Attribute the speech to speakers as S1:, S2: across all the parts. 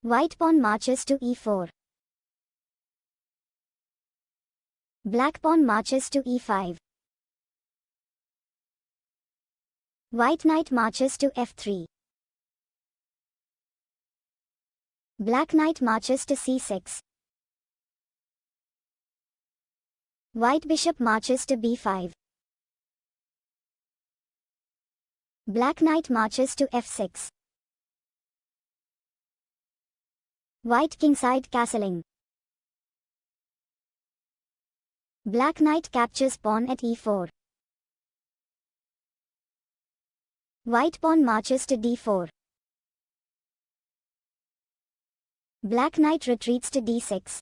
S1: White pawn marches to e4. Black pawn marches to e5. White knight marches to f3. Black knight marches to c6. White bishop marches to b5. Black knight marches to f6. White kingside castling. Black knight captures pawn at e4. White pawn marches to d4. Black knight retreats to d6.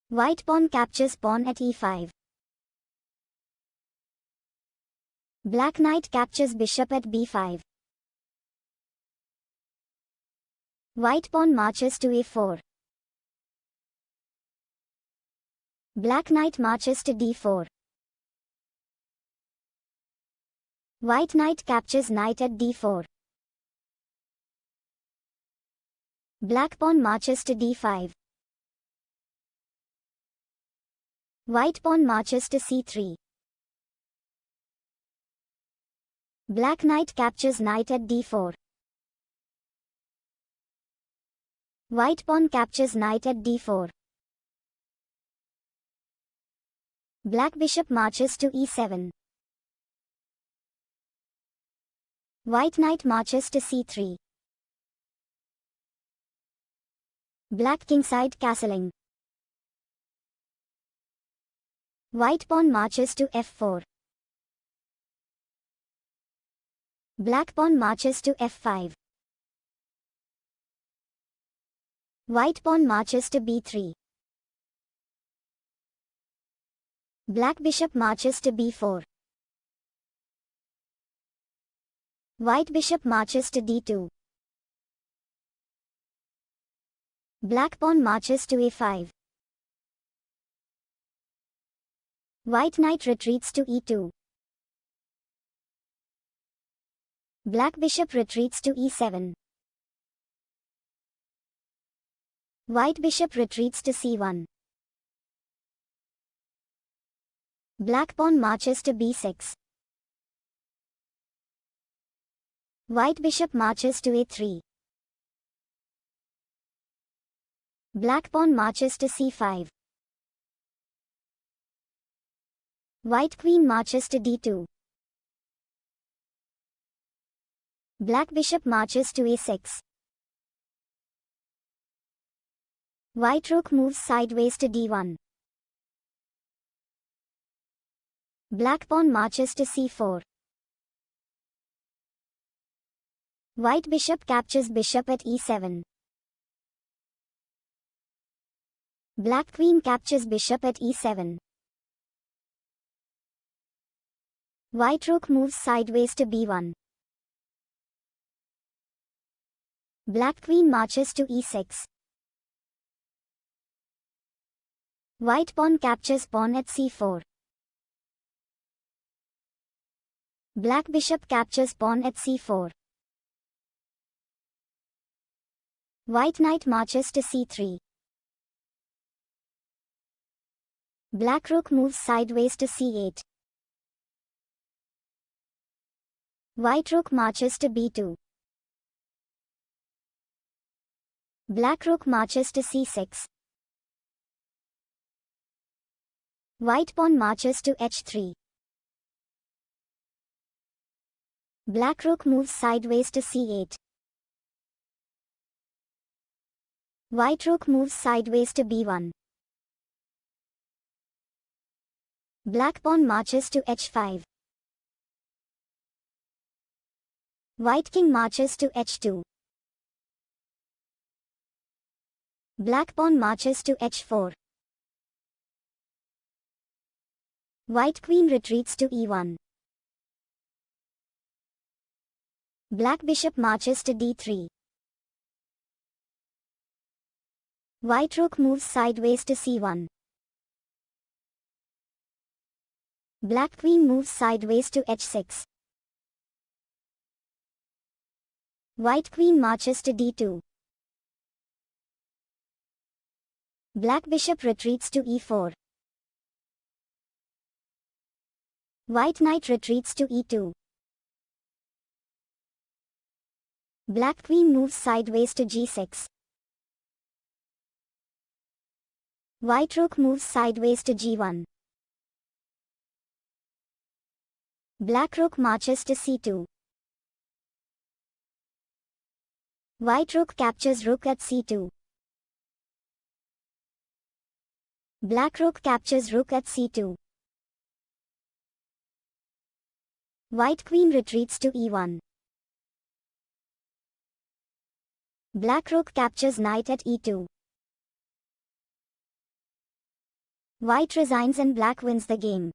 S1: White pawn captures pawn at e5. Black knight captures bishop at b5. White pawn marches to a4. Black knight marches to d4. White knight captures knight at d4. Black pawn marches to d5. White pawn marches to c3. Black knight captures knight at d4. White pawn captures knight at d4. Black bishop marches to e7. White knight marches to c3. Black kingside castling. White pawn marches to f4. Black pawn marches to f5. White pawn marches to b3. Black bishop marches to b4. White bishop marches to d2. Black pawn marches to a5. White knight retreats to e2. Black bishop retreats to e7. White bishop retreats to c1. Black pawn marches to b6. White bishop marches to a3. Black pawn marches to c5. White queen marches to d2. Black bishop marches to a6. White rook moves sideways to d1. Black pawn marches to c4. White bishop captures bishop at e7. Black queen captures bishop at e7. White rook moves sideways to b1. Black queen marches to e6. White pawn captures pawn at c4. Black bishop captures pawn at c4. White knight marches to c3. Black rook moves sideways to c8. White rook marches to b2. Black rook marches to c6. White pawn marches to h3. Black rook moves sideways to c8. White rook moves sideways to b1. Black pawn marches to h5. White king marches to h2. Black pawn marches to h4. White queen retreats to e1. Black bishop marches to d3. White rook moves sideways to c1. Black queen moves sideways to h6. White queen marches to d2. Black bishop retreats to e4. White knight retreats to e2. Black queen moves sideways to g6. White rook moves sideways to g1. Black rook marches to c2. White rook captures rook at c2. Black rook captures rook at c2. White queen retreats to e1. Black rook captures knight at e2. White resigns and black wins the game.